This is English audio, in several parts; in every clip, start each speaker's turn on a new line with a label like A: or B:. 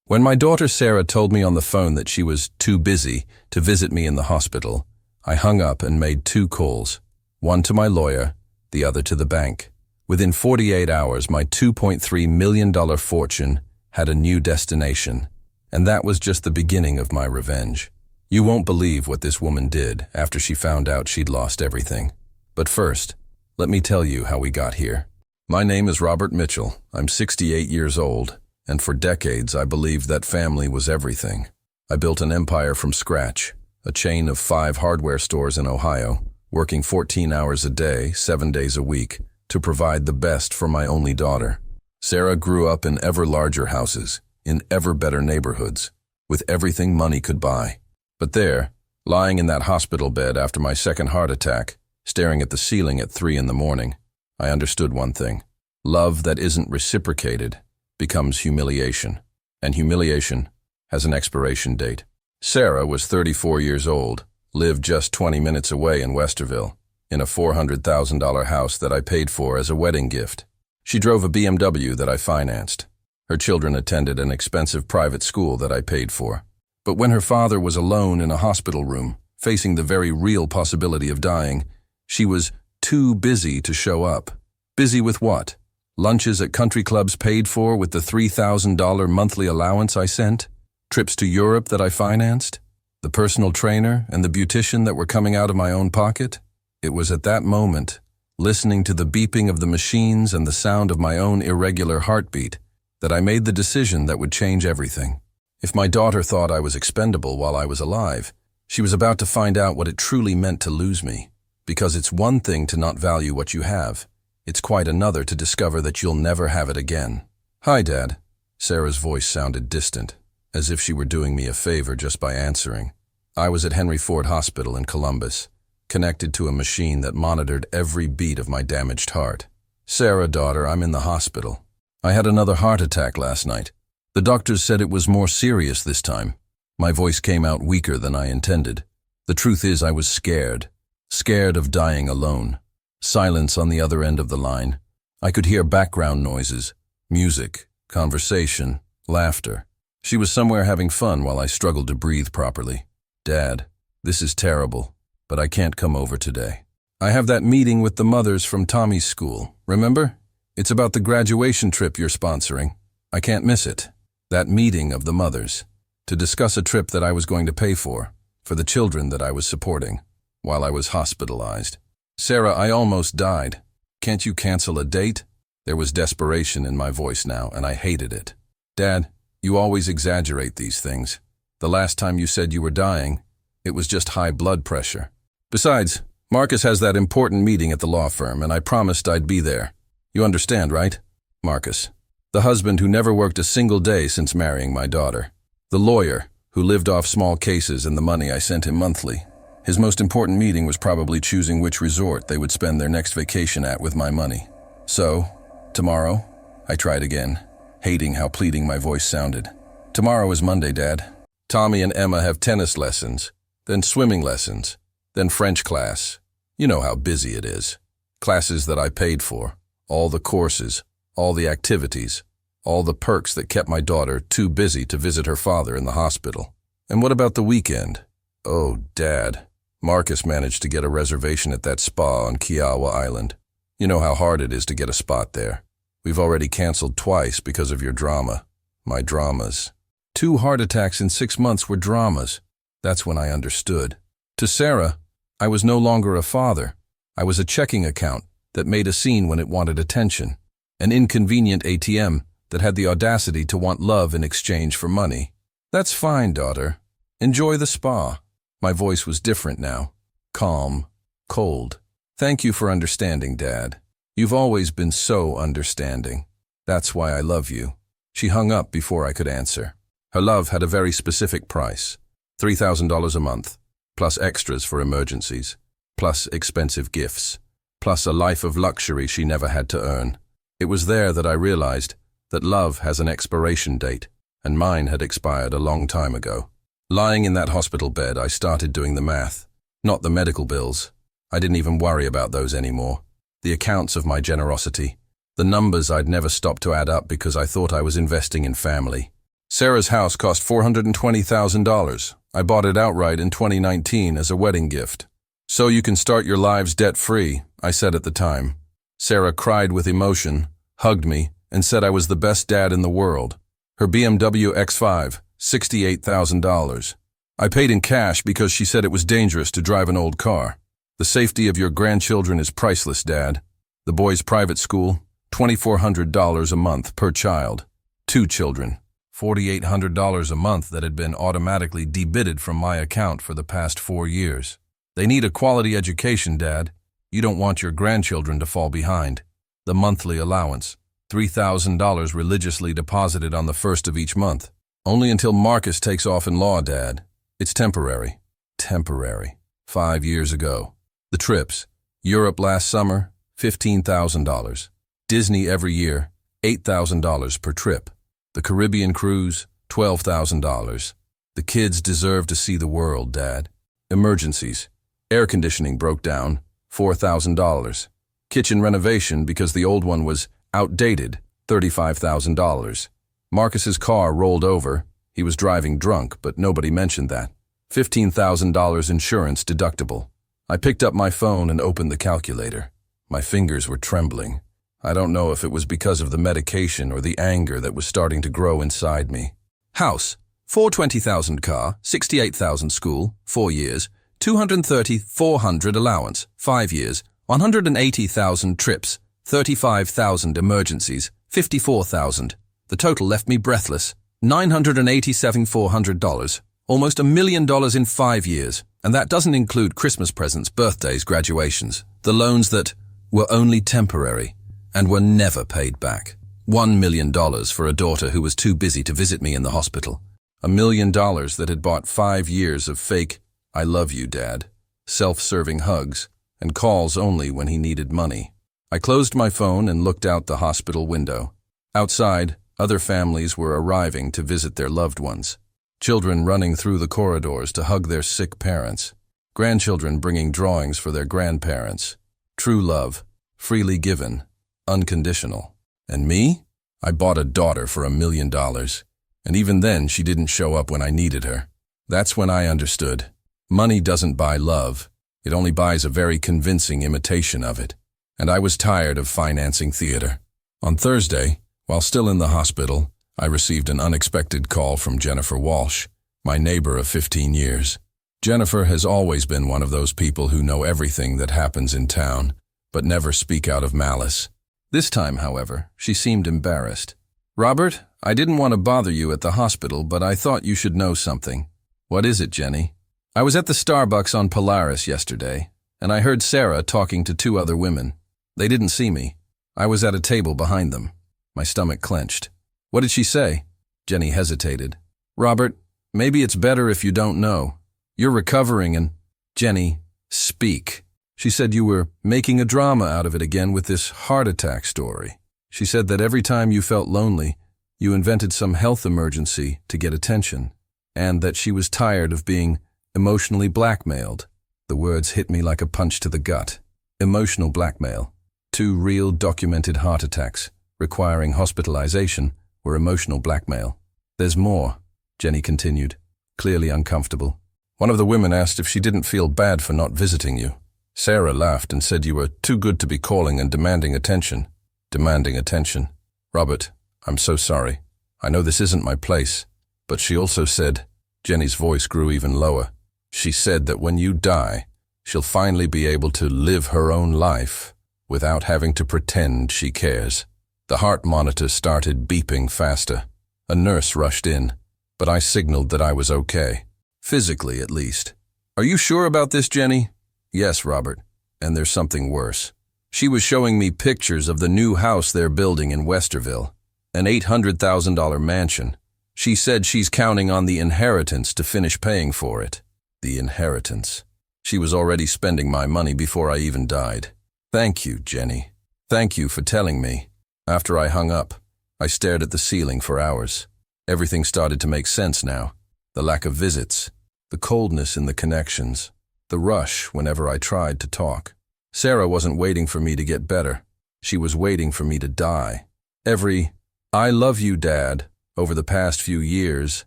A: When my daughter Sarah told me on the phone that she was too busy to visit me in the hospital, I hung up and made 2 calls, one to my lawyer, the other to the bank. Within 48 hours, my $2.3 million fortune had a new destination, and that was just the beginning of my revenge. You won't believe what this woman did after she found out she'd lost everything. But first, let me tell you how we got here. My name is Robert Mitchell. I'm 68 years old, and for decades I believed that family was everything. I built an empire from scratch, a chain of 5 hardware stores in Ohio, working 14 hours a day, 7 days a week, to provide the best for my only daughter. Sarah grew up in ever larger houses, in ever better neighborhoods, with everything money could buy. But there, lying in that hospital bed after my second heart attack, staring at the ceiling at 3 in the morning, I understood one thing. Love that isn't reciprocated becomes humiliation, and humiliation has an expiration date. Sarah was 34 years old, lived just 20 minutes away in Westerville, in a $400,000 house that I paid for as a wedding gift. She drove a BMW that I financed. Her children attended an expensive private school that I paid for. But when her father was alone in a hospital room, facing the very real possibility of dying, she was too busy to show up. Busy with what? Lunches at country clubs paid for with the $3,000 monthly allowance I sent? Trips to Europe that I financed? The personal trainer and the beautician that were coming out of my own pocket? It was at that moment, listening to the beeping of the machines and the sound of my own irregular heartbeat, that I made the decision that would change everything. If my daughter thought I was expendable while I was alive, she was about to find out what it truly meant to lose me. Because it's one thing to not value what you have. It's quite another to discover that you'll never have it again. "Hi, Dad." Sarah's voice sounded distant, as if she were doing me a favor just by answering. I was at Henry Ford Hospital in Columbus, connected to a machine that monitored every beat of my damaged heart. "Sarah, daughter, I'm in the hospital. I had another heart attack last night. The doctors said it was more serious this time." My voice came out weaker than I intended. The truth is I was scared. Scared of dying alone. Silence on the other end of the line. I could hear background noises, music, conversation, laughter. She was somewhere having fun while I struggled to breathe properly. "Dad, this is terrible, but I can't come over today. I have that meeting with the mothers from Tommy's school, remember? It's about the graduation trip you're sponsoring. I can't miss it. That meeting of the mothers, to discuss a trip that I was going to pay for the children that I was supporting, while I was hospitalized. Sarah, I almost died. Can't you cancel a date?" There was desperation in my voice now, and I hated it. "Dad, you always exaggerate these things. The last time you said you were dying, it was just high blood pressure. Besides, Marcus has that important meeting at the law firm, and I promised I'd be there. You understand, right? Marcus, the husband who never worked a single day since marrying my daughter. The lawyer who lived off small cases and the money I sent him monthly. His most important meeting was probably choosing which resort they would spend their next vacation at with my money. So, tomorrow, I tried again, hating how pleading my voice sounded. "Tomorrow is Monday, Dad. Tommy and Emma have tennis lessons, then swimming lessons, then French class. You know how busy it is. Classes that I paid for, all the courses, all the activities, all the perks that kept my daughter too busy to visit her father in the hospital. And what about the weekend? Oh, Dad. Marcus managed to get a reservation at that spa on Kiowa Island. You know how hard it is to get a spot there. We've already canceled twice because of your drama. My dramas. 2 heart attacks in 6 months were dramas. That's when I understood. To Sarah, I was no longer a father. I was a checking account that made a scene when it wanted attention. An inconvenient ATM that had the audacity to want love in exchange for money. "That's fine, daughter. Enjoy the spa." My voice was different now. Calm, cold. "Thank you for understanding, Dad. You've always been so understanding. That's why I love you." She hung up before I could answer. Her love had a very specific price. $3,000 a month, plus extras for emergencies, plus expensive gifts, plus a life of luxury she never had to earn. It was there that I realized that love has an expiration date, and mine had expired a long time ago. Lying in that hospital bed, I started doing the math. Not the medical bills. I didn't even worry about those anymore. The accounts of my generosity. The numbers I'd never stopped to add up because I thought I was investing in family. Sarah's house cost $420,000. I bought it outright in 2019 as a wedding gift. So you can start your lives debt-free, I said at the time. Sarah cried with emotion, hugged me, and said I was the best dad in the world. Her BMW X5, $68,000. I paid in cash because she said it was dangerous to drive an old car. The safety of your grandchildren is priceless, Dad. The boys' private school, $2,400 a month per child. 2 children, $4,800 a month that had been automatically debited from my account for the past 4 years. They need a quality education, Dad. You don't want your grandchildren to fall behind. The monthly allowance, $3,000 religiously deposited on the first of each month. Only until Marcus takes off in law, Dad. It's temporary. Temporary. 5 years ago. The trips. Europe last summer, $15,000. Disney every year, $8,000 per trip. The Caribbean cruise, $12,000. The kids deserve to see the world, Dad. Emergencies. Air conditioning broke down, $4,000. Kitchen renovation because the old one was outdated, $35,000. Marcus's car rolled over. He was driving drunk, but nobody mentioned that. $15,000 insurance deductible. I picked up my phone and opened the calculator. My fingers were trembling. I don't know if it was because of the medication or the anger that was starting to grow inside me. House, $420,000 car, $68,000 school, 4 years, $230,400 allowance, 5 years, $180,000 trips, $35,000 emergencies, $54,000. The total left me breathless. $987,400, almost $1 million in 5 years, and that doesn't include Christmas presents, birthdays, graduations, the loans that were only temporary and were never paid back. $1 million for a daughter who was too busy to visit me in the hospital. $1 million that had bought 5 years of fake, I love you, Dad, self-serving hugs, and calls only when he needed money. I closed my phone and looked out the hospital window. Outside, other families were arriving to visit their loved ones. Children running through the corridors to hug their sick parents. Grandchildren bringing drawings for their grandparents. True love, freely given, unconditional. And me? I bought a daughter for $1 million. And even then, she didn't show up when I needed her. That's when I understood. Money doesn't buy love. It only buys a very convincing imitation of it. And I was tired of financing theater. On Thursday, while still in the hospital, I received an unexpected call from Jennifer Walsh, my neighbor of 15 years. Jennifer has always been one of those people who know everything that happens in town, but never speak out of malice. This time, however, she seemed embarrassed. "Robert, I didn't want to bother you at the hospital, but I thought you should know something." "What is it, Jenny?" "I was at the Starbucks on Polaris yesterday, and I heard Sarah talking to 2 other women. They didn't see me. I was at a table behind them." My stomach clenched. "What did she say?" Jenny hesitated. "Robert, maybe it's better if you don't know. You're recovering and—" "Jenny, speak." "She said you were making a drama out of it again with this heart attack story. She said that every time you felt lonely, you invented some health emergency to get attention, and that she was tired of being emotionally blackmailed." The words hit me like a punch to the gut. Emotional blackmail. 2 real documented heart attacks requiring hospitalization were emotional blackmail. "There's more," Jenny continued, clearly uncomfortable. "One of the women asked if she didn't feel bad for not visiting you. Sarah laughed and said you were too good to be calling and demanding attention." Demanding attention. "Robert, I'm so sorry. I know this isn't my place. But she also said," Jenny's voice grew even lower, "she said that when you die, she'll finally be able to live her own life without having to pretend she cares." The heart monitor started beeping faster. A nurse rushed in, but I signaled that I was okay. Physically, at least. "Are you sure about this, Jenny?" "Yes, Robert, and there's something worse." She was showing me pictures of the new house they're building in Westerville, an $800,000 mansion. She said she's counting on the inheritance to finish paying for it. The inheritance. She was already spending my money before I even died. "Thank you, Jenny. Thank you for telling me." After I hung up, I stared at the ceiling for hours. Everything started to make sense now. The lack of visits, the coldness in the connections, the rush whenever I tried to talk. Sarah wasn't waiting for me to get better. She was waiting for me to die. Every "I love you, Dad," over the past few years,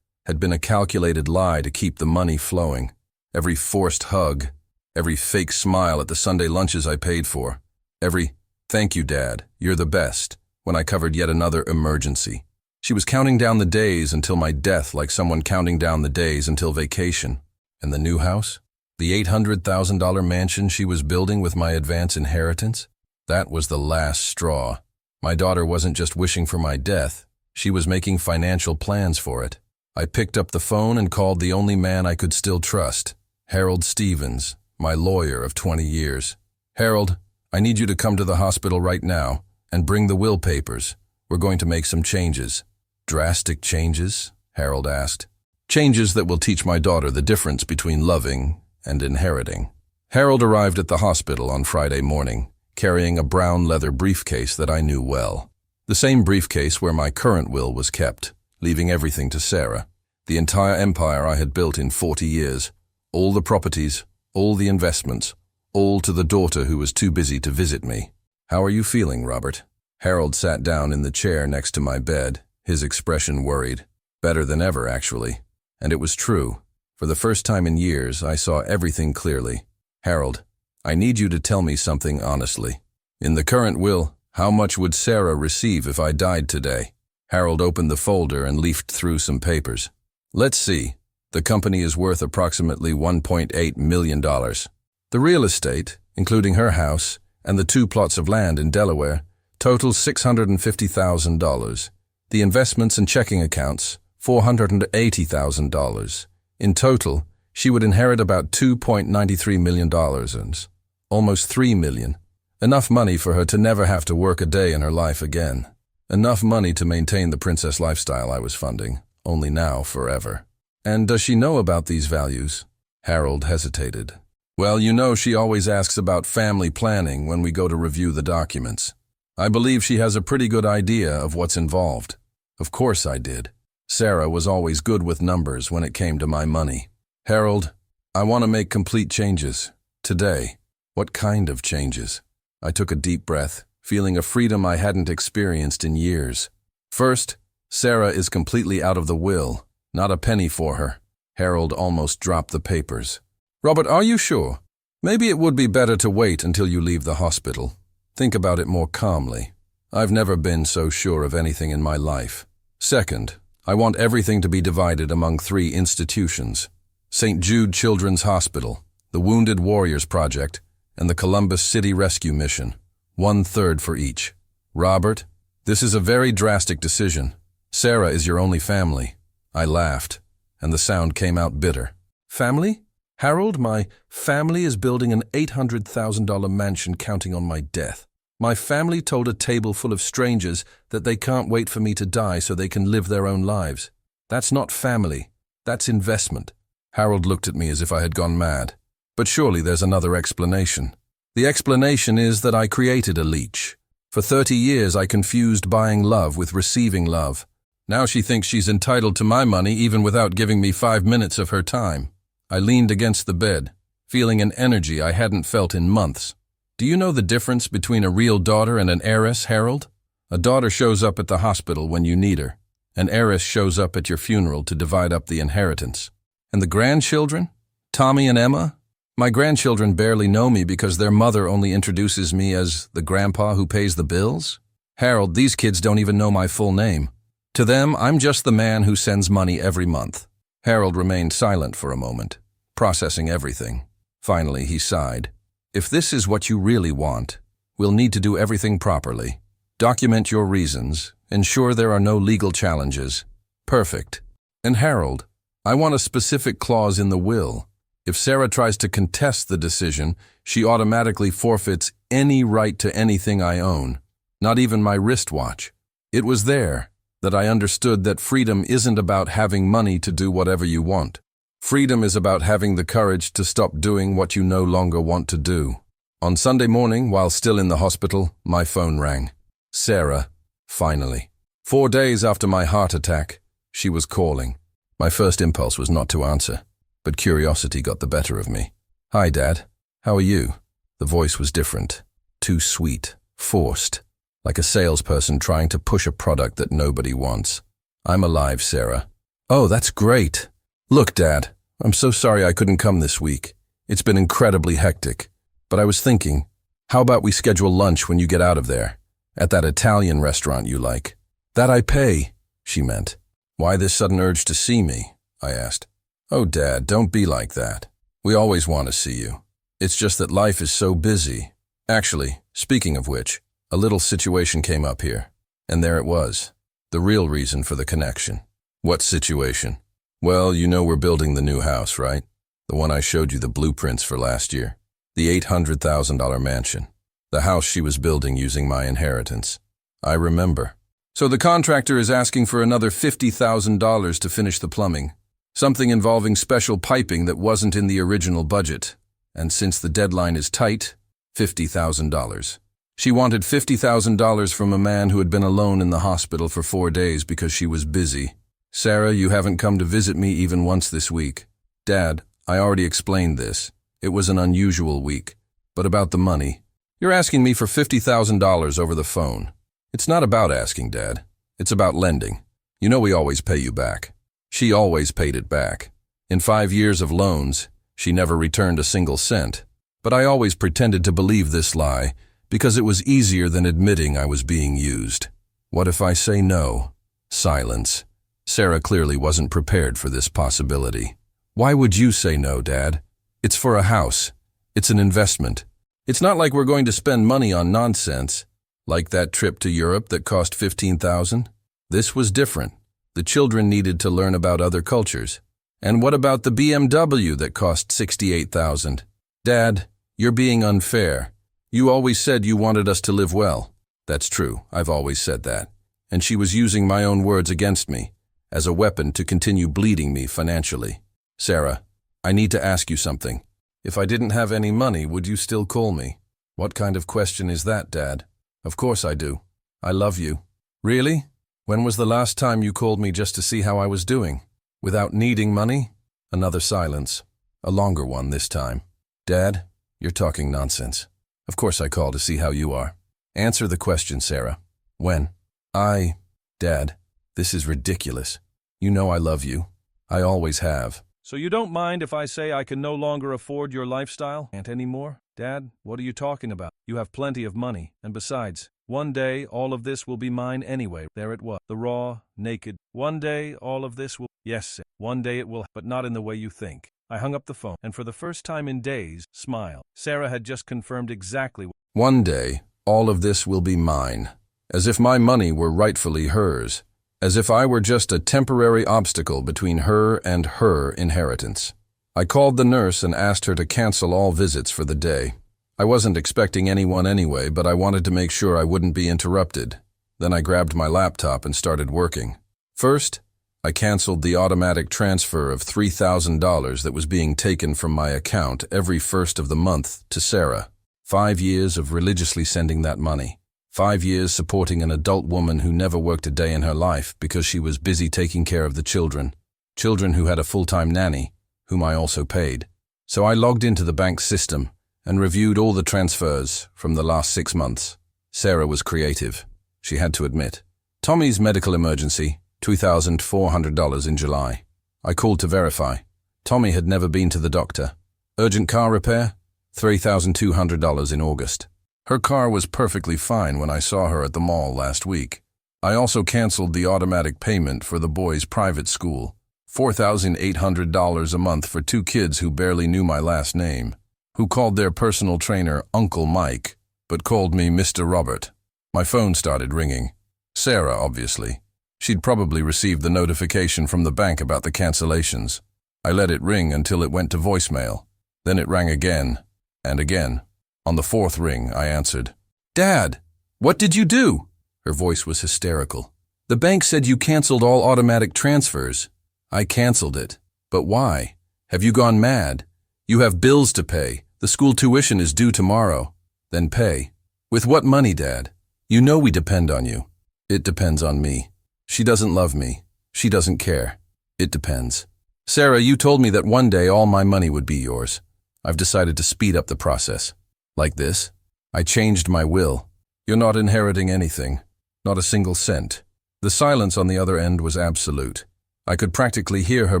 A: had been a calculated lie to keep the money flowing. Every forced hug, every fake smile at the Sunday lunches I paid for, every "thank you, Dad, you're the best," when I covered yet another emergency. She was counting down the days until my death like someone counting down the days until vacation. And the new house? The $800,000 mansion she was building with my advance inheritance? That was the last straw. My daughter wasn't just wishing for my death, she was making financial plans for it. I picked up the phone and called the only man I could still trust, Harold Stevens, my lawyer of 20 years. "Harold, I need you to come to the hospital right now and bring the will papers. We're going to make some changes." "Drastic changes?" Harold asked. "Changes that will teach my daughter the difference between loving and inheriting." Harold arrived at the hospital on Friday morning, carrying a brown leather briefcase that I knew well. The same briefcase where my current will was kept, leaving everything to Sarah. The entire empire I had built in 40 years. All the properties, all the investments, all to the daughter who was too busy to visit me. "How are you feeling, Robert?" Harold sat down in the chair next to my bed, his expression worried. Better than ever, actually. And it was true. For the first time in years, I saw everything clearly. "Harold, I need you to tell me something honestly. In the current will, how much would Sarah receive if I died today?" Harold opened the folder and leafed through some papers. "Let's see. The company is worth approximately $1.8 million. The real estate, including her house and the 2 plots of land in Delaware, totals $650,000. The investments and checking accounts, $480,000. In total, she would inherit about $2.93 million and almost $3 million. Enough money for her to never have to work a day in her life again. Enough money to maintain the princess lifestyle I was funding, only now forever." "And does she know about these values?" Harold hesitated. "Well, you know she always asks about family planning when we go to review the documents. I believe she has a pretty good idea of what's involved." Of course I did. Sarah was always good with numbers when it came to my money. "Harold, I want to make complete changes. Today." "What kind of changes?" I took a deep breath, feeling a freedom I hadn't experienced in years. "First, Sarah is completely out of the will. Not a penny for her." Harold almost dropped the papers. "Robert, are you sure? Maybe it would be better to wait until you leave the hospital. Think about it more calmly. I've never been so sure of anything in my life. Second, I want everything to be divided among 3 institutions: St. Jude Children's Hospital, the Wounded Warriors Project, and the Columbus City Rescue Mission. 1/3 for each. Robert, this is a very drastic decision. Sarah is your only family." I laughed, and the sound came out bitter. "Family? Harold, my family is building an $800,000 mansion counting on my death. My family told a table full of strangers that they can't wait for me to die so they can live their own lives. That's not family. That's investment." Harold looked at me as if I had gone mad. "But surely there's another explanation." "The explanation is that I created a leech. For 30 years I confused buying love with receiving love. Now she thinks she's entitled to my money even without giving me 5 minutes of her time." I leaned against the bed, feeling an energy I hadn't felt in months. "Do you know the difference between a real daughter and an heiress, Harold? A daughter shows up at the hospital when you need her. An heiress shows up at your funeral to divide up the inheritance. And the grandchildren? Tommy and Emma? My grandchildren barely know me because their mother only introduces me as the grandpa who pays the bills? Harold, these kids don't even know my full name. To them, I'm just the man who sends money every month." Harold remained silent for a moment, processing everything. Finally, he sighed. "If this is what you really want, we'll need to do everything properly. Document your reasons, ensure there are no legal challenges. Perfect. And Harold, I want a specific clause in the will. If Sarah tries to contest the decision, she automatically forfeits any right to anything I own, not even my wristwatch. It was there that I understood that freedom isn't about having money to do whatever you want. Freedom is about having the courage to stop doing what you no longer want to do." On Sunday morning, while still in the hospital, my phone rang. Sarah, finally. 4 days after my heart attack, she was calling. My first impulse was not to answer, but curiosity got the better of me. "Hi, Dad. How are you?" The voice was different, too sweet, forced, like a salesperson trying to push a product that nobody wants. I'm alive, Sarah. Oh, that's great. Look, Dad, I'm so sorry I couldn't come this week. It's been incredibly hectic. But I was thinking, how about we schedule lunch when you get out of there? At that Italian restaurant you like. That I pay, she meant. Why this sudden urge to see me? I asked. Oh, Dad, don't be like that. We always want to see you. It's just that life is so busy. Actually, speaking of which, a little situation came up here. And there it was. The real reason for the connection. What situation? Well, you know we're building the new house, right? The one I showed you the blueprints for last year. The $800,000 mansion. The house she was building using my inheritance. I remember. So the contractor is asking for another $50,000 to finish the plumbing. Something involving special piping that wasn't in the original budget. And since the deadline is tight, $50,000. She wanted $50,000 from a man who had been alone in the hospital for 4 days because she was busy. Sarah, you haven't come to visit me even once this week. Dad, I already explained this. It was an unusual week. But about the money. You're asking me for $50,000 over the phone. It's not about asking, Dad. It's about lending. You know we always pay you back. She always paid it back. In 5 years of loans, she never returned a single cent. But I always pretended to believe this lie because it was easier than admitting I was being used. What if I say no? Silence. Sarah clearly wasn't prepared for this possibility. Why would you say no, Dad? It's for a house. It's an investment. It's not like we're going to spend money on nonsense. Like that trip to Europe that cost $15,000? This was different. The children needed to learn about other cultures. And what about the BMW that cost $68,000? Dad, you're being unfair. You always said you wanted us to live well. That's true, I've always said that. And she was using my own words against me, as a weapon to continue bleeding me financially. Sarah, I need to ask you something. If I didn't have any money, would you still call me? What kind of question is that, Dad? Of course I do. I love you. Really? When was the last time you called me just to see how I was doing? Without needing money? Another silence. A longer one this time. Dad, you're talking nonsense. Of course I call to see how you are. Answer the question, Sarah. When? Dad, this is ridiculous. You know I love you. I always have.
B: So you don't mind if I say I can no longer afford your lifestyle? Can't anymore? Dad, what are you talking about? You have plenty of money, and besides, one day all of this will be mine anyway. There it was. The raw, naked. One day all of this will... Yes, one day it will, but not in the way you think. I hung up the phone, and for the first time in days, smiled. Sarah had just confirmed exactly what...
A: One day, all of this will be mine. As if my money were rightfully hers. As if I were just a temporary obstacle between her and her inheritance. I called the nurse and asked her to cancel all visits for the day. I wasn't expecting anyone anyway, but I wanted to make sure I wouldn't be interrupted. Then I grabbed my laptop and started working. First, I canceled the automatic transfer of $3,000 that was being taken from my account every first of the month to Sarah. 5 years of religiously sending that money. 5 years supporting an adult woman who never worked a day in her life because she was busy taking care of the children. Children who had a full-time nanny, whom I also paid. So I logged into the bank system and reviewed all the transfers from the last 6 months. Sarah was creative. She had to admit. Tommy's medical emergency, $2,400 in July. I called to verify. Tommy had never been to the doctor. Urgent car repair, $3,200 in August. Her car was perfectly fine when I saw her at the mall last week. I also canceled the automatic payment for the boys' private school, $4,800 a month for 2 kids who barely knew my last name, who called their personal trainer Uncle Mike, but called me Mr. Robert. My phone started ringing. Sarah, obviously. She'd probably received the notification from the bank about the cancellations. I let it ring until it went to voicemail. Then it rang again, and again. On the 4th ring, I answered. Dad, what did you do? Her voice was hysterical. The bank said you canceled all automatic transfers. I canceled it. But why? Have you gone mad? You have bills to pay. The school tuition is due tomorrow. Then pay. With what money, Dad? You know we depend on you. It depends on me. She doesn't love me. She doesn't care. It depends. Sarah, you told me that one day all my money would be yours. I've decided to speed up the process. Like this. I changed my will. You're not inheriting anything. Not a single cent. The silence on the other end was absolute. I could practically hear her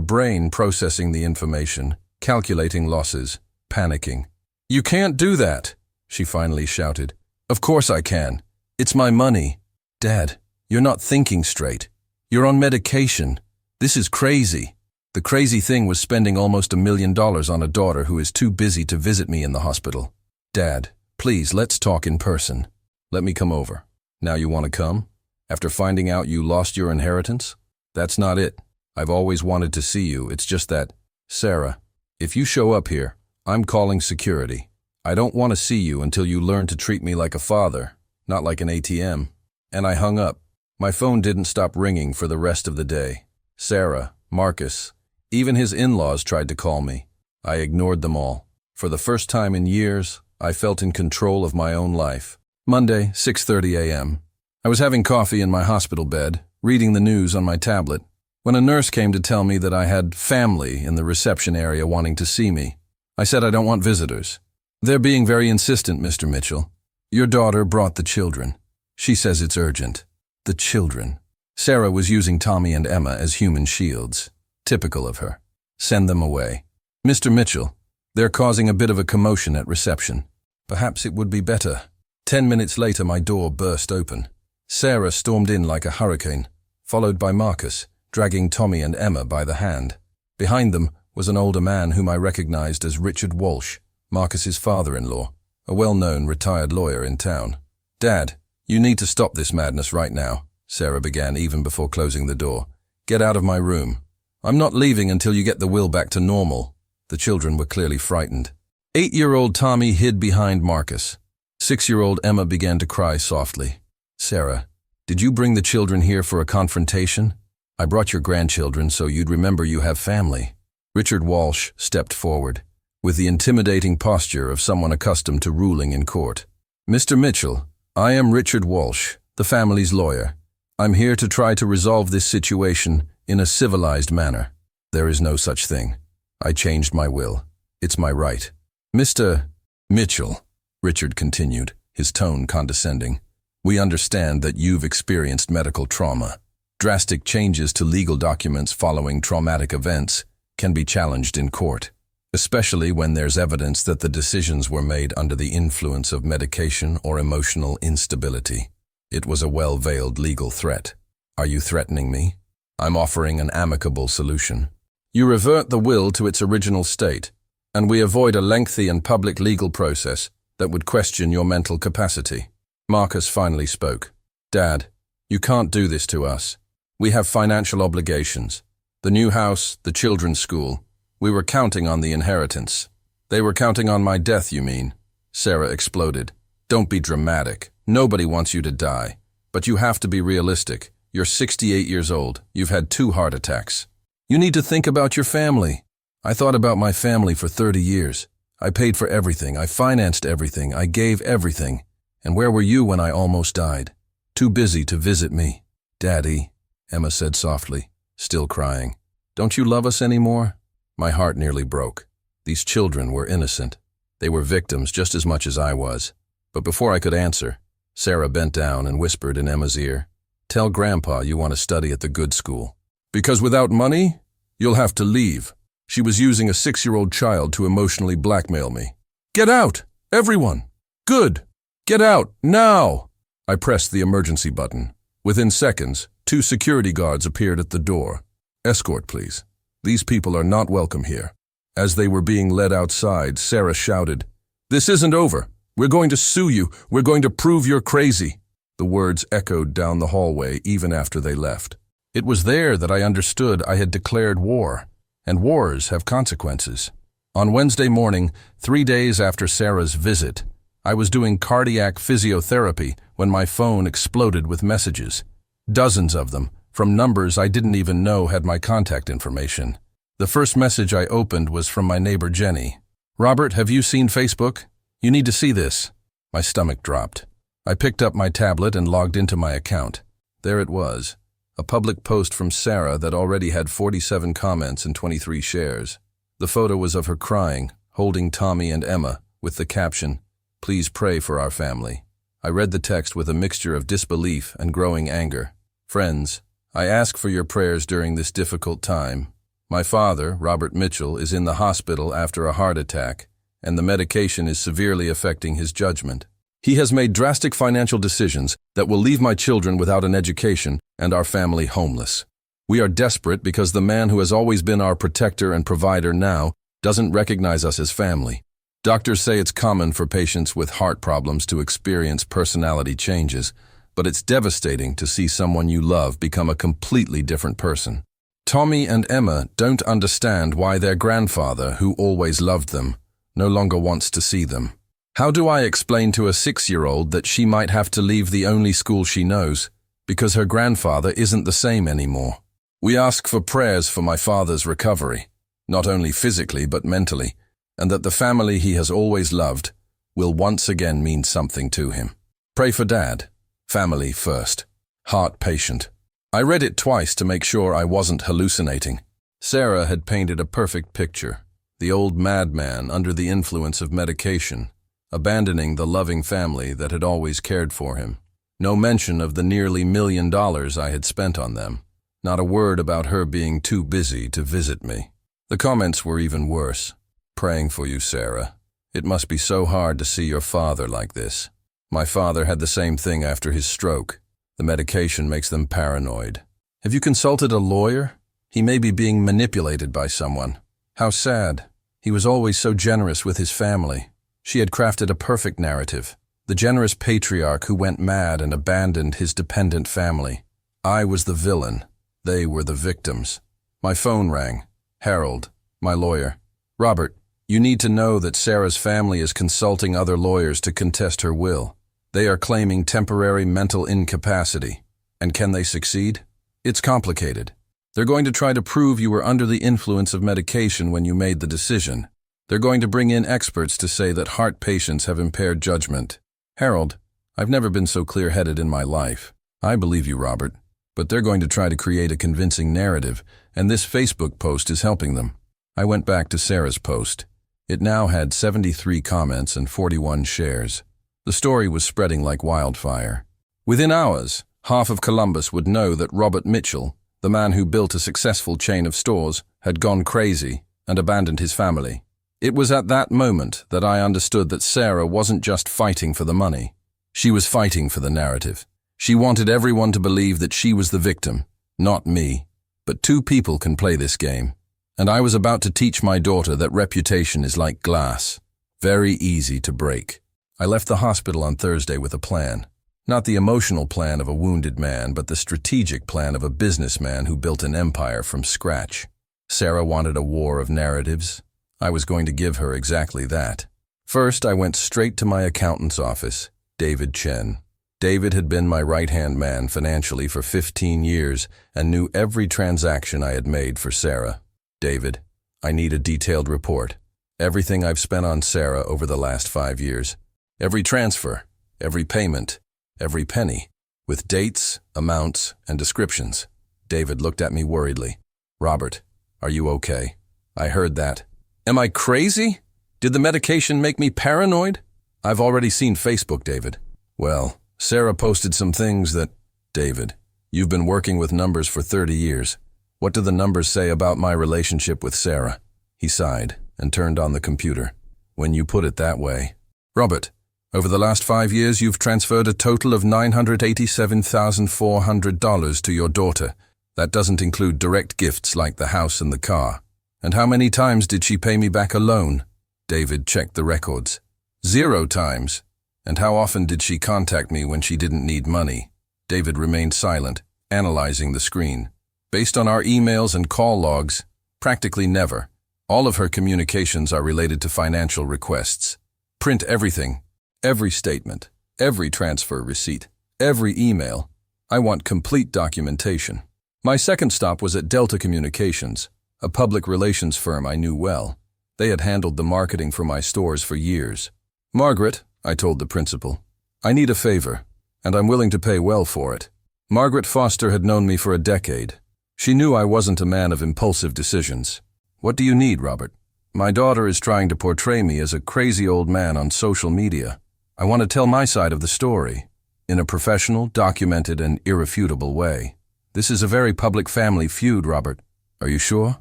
A: brain processing the information, calculating losses, panicking. "You can't do that," she finally shouted. "Of course I can. It's my money." "Dad, you're not thinking straight. You're on medication. This is crazy." The crazy thing was spending almost $1 million on a daughter who is too busy to visit me in the hospital. "Dad, please, let's talk in person. Let me come over." "Now you want to come? After finding out you lost your inheritance?" "That's not it. I've always wanted to see you. It's just that, Sarah, if you show up here, I'm calling security. I don't want to see you until you learn to treat me like a father, not like an ATM." And I hung up. My phone didn't stop ringing for the rest of the day. Sarah, Marcus, even his in-laws tried to call me. I ignored them all. For the first time in years, I felt in control of my own life. Monday, 6:30 a.m. I was having coffee in my hospital bed, reading the news on my tablet, when a nurse came to tell me that I had family in the reception area wanting to see me. I said I don't want visitors. "They're being very insistent, Mr. Mitchell. Your daughter brought the children. She says it's urgent." The children. Sarah was using Tommy and Emma as human shields. Typical of her. "Send them away." "Mr. Mitchell, they're causing a bit of a commotion at reception. Perhaps it would be better." 10 minutes later, my door burst open. Sarah stormed in like a hurricane, followed by Marcus, dragging Tommy and Emma by the hand. Behind them was an older man whom I recognized as Richard Walsh, Marcus's father-in-law, a well-known retired lawyer in town. "Dad, you need to stop this madness right now," Sarah began even before closing the door. "Get out of my room. I'm not leaving until you get the will back to normal." The children were clearly frightened. 8-year-old Tommy hid behind Marcus. 6-year-old Emma began to cry softly. "Sarah, did you bring the children here for a confrontation?" "I brought your grandchildren so you'd remember you have family." Richard Walsh stepped forward, with the intimidating posture of someone accustomed to ruling in court. "Mr. Mitchell, I am Richard Walsh, the family's lawyer. I'm here to try to resolve this situation in a civilized manner." "There is no such thing. I changed my will. It's my right." "Mr. Mitchell," Richard continued, his tone condescending, "we understand that you've experienced medical trauma. Drastic changes to legal documents following traumatic events can be challenged in court, especially when there's evidence that the decisions were made under the influence of medication or emotional instability. It was a well-veiled legal threat. Are you threatening me? I'm offering an amicable solution. You revert the will to its original state, and we avoid a lengthy and public legal process that would question your mental capacity." Marcus finally spoke. "Dad, you can't do this to us. We have financial obligations. The new house, the children's school. We were counting on the inheritance." "They were counting on my death, you mean?" Sarah exploded. "Don't be dramatic. Nobody wants you to die. But you have to be realistic. You're 68 years old. You've had 2 heart attacks. You need to think about your family." "I thought about my family for 30 years. I paid for everything. I financed everything. I gave everything. And where were you when I almost died? Too busy to visit me." "Daddy," Emma said softly, still crying, "don't you love us anymore?" My heart nearly broke. These children were innocent. They were victims just as much as I was. But before I could answer, Sarah bent down and whispered in Emma's ear, "Tell Grandpa you want to study at the good school. Because without money, you'll have to leave." She was using a 6-year-old child to emotionally blackmail me. "Get out, everyone! Good! Get out, now!" I pressed the emergency button. Within seconds, 2 security guards appeared at the door. "Escort, please. These people are not welcome here." As they were being led outside, Sarah shouted, "This isn't over. We're going to sue you. We're going to prove you're crazy." The words echoed down the hallway even after they left. It was there that I understood I had declared war, and wars have consequences. On Wednesday morning, 3 days after Sarah's visit, I was doing cardiac physiotherapy when my phone exploded with messages. Dozens of them, from numbers I didn't even know had my contact information. The first message I opened was from my neighbor Jenny. "Robert, have you seen Facebook? You need to see this." My stomach dropped. I picked up my tablet and logged into my account. There it was, a public post from Sarah that already had 47 comments and 23 shares. The photo was of her crying, holding Tommy and Emma, with the caption, "Please pray for our family." I read the text with a mixture of disbelief and growing anger. Friends, I ask for your prayers during this difficult time. My father, Robert Mitchell, is in the hospital after a heart attack, and the medication is severely affecting his judgment. He has made drastic financial decisions that will leave my children without an education and our family homeless. We are desperate because the man who has always been our protector and provider now doesn't recognize us as family. Doctors say it's common for patients with heart problems to experience personality changes, but it's devastating to see someone you love become a completely different person. Tommy and Emma don't understand why their grandfather, who always loved them, no longer wants to see them. How do I explain to a 6-year-old that she might have to leave the only school she knows because her grandfather isn't the same anymore? We ask for prayers for my father's recovery, not only physically but mentally, and that the family he has always loved will once again mean something to him. Pray for Dad. Family first. Heart patient. I read it twice to make sure I wasn't hallucinating. Sarah had painted a perfect picture. The old madman under the influence of medication, abandoning the loving family that had always cared for him. No mention of the nearly $1 million I had spent on them. Not a word about her being too busy to visit me. The comments were even worse. Praying for you, Sarah. It must be so hard to see your father like this. My father had the same thing after his stroke. The medication makes them paranoid. Have you consulted a lawyer? He may be being manipulated by someone. How sad. He was always so generous with his family. She had crafted a perfect narrative. The generous patriarch who went mad and abandoned his dependent family. I was the villain. They were the victims. My phone rang. Harold, my lawyer. Robert, you need to know that Sarah's family is consulting other lawyers to contest her will. They are claiming temporary mental incapacity. And can they succeed? It's complicated. They're going to try to prove you were under the influence of medication when you made the decision. They're going to bring in experts to say that heart patients have impaired judgment. Harold, I've never been so clear-headed in my life. I believe you, Robert. But they're going to try to create a convincing narrative, and this Facebook post is helping them. I went back to Sarah's post. It now had 73 comments and 41 shares. The story was spreading like wildfire. Within hours, half of Columbus would know that Robert Mitchell, the man who built a successful chain of stores, had gone crazy and abandoned his family. It was at that moment that I understood that Sarah wasn't just fighting for the money. She was fighting for the narrative. She wanted everyone to believe that she was the victim, not me. But two people can play this game. And I was about to teach my daughter that reputation is like glass, very easy to break. I left the hospital on Thursday with a plan. Not the emotional plan of a wounded man, but the strategic plan of a businessman who built an empire from scratch. Sarah wanted a war of narratives. I was going to give her exactly that. First, I went straight to my accountant's office, David Chen. David had been my right-hand man financially for 15 years and knew every transaction I had made for Sarah. David, I need a detailed report. Everything I've spent on Sarah over the last 5 years. Every transfer, every payment, every penny, with dates, amounts, and descriptions. David looked at me worriedly. Robert, are you okay? I heard that. Am I crazy? Did the medication make me paranoid? I've already seen Facebook, David. Well, Sarah posted some things that... David, you've been working with numbers for 30 years. What do the numbers say about my relationship with Sarah? He sighed and turned on the computer. When you put it that way. Robert, over the last 5 years you've transferred a total of $987,400 to your daughter. That doesn't include direct gifts like the house and the car. And how many times did she pay me back a loan? David checked the records. 0 times. And how often did she contact me when she didn't need money? David remained silent, analyzing the screen. Based on our emails and call logs, practically never. All of her communications are related to financial requests. Print everything, every statement, every transfer receipt, every email. I want complete documentation. My second stop was at Delta Communications, a public relations firm I knew well. They had handled the marketing for my stores for years. Margaret, I told the principal, I need a favor, and I'm willing to pay well for it. Margaret Foster had known me for a decade. She knew I wasn't a man of impulsive decisions. What do you need, Robert? My daughter is trying to portray me as a crazy old man on social media. I want to tell my side of the story, in a professional, documented, and irrefutable way. This is a very public family feud, Robert. Are you sure?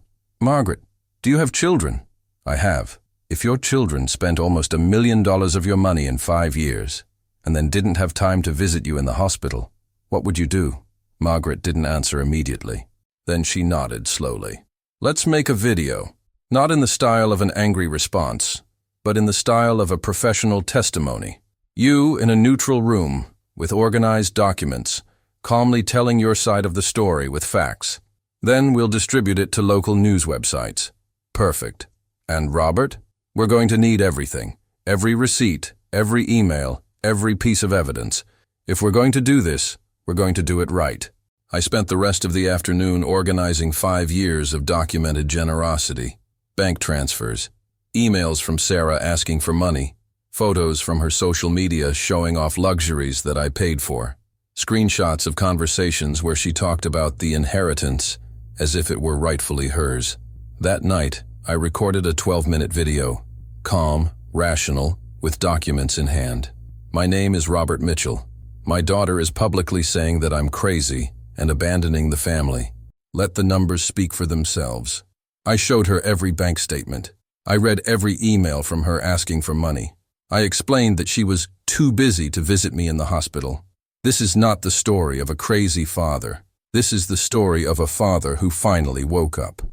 A: Margaret, do you have children? I have. If your children spent almost $1 million of your money in 5 years, and then didn't have time to visit you in the hospital, what would you do? Margaret didn't answer immediately. Then she nodded slowly. Let's make a video. Not in the style of an angry response, but in the style of a professional testimony. You in a neutral room, with organized documents, calmly telling your side of the story with facts. Then we'll distribute it to local news websites. Perfect. And Robert? We're going to need everything. Every receipt, every email, every piece of evidence. If we're going to do this, we're going to do it right. I spent the rest of the afternoon organizing 5 years of documented generosity. Bank transfers, emails from Sarah asking for money, photos from her social media showing off luxuries that I paid for, screenshots of conversations where she talked about the inheritance as if it were rightfully hers. That night, I recorded a 12-minute video, calm, rational, with documents in hand. My name is Robert Mitchell. My daughter is publicly saying that I'm crazy and abandoning the family. Let the numbers speak for themselves. I showed her every bank statement. I read every email from her asking for money. I explained that she was too busy to visit me in the hospital. This is not the story of a crazy father. This is the story of a father who finally woke up.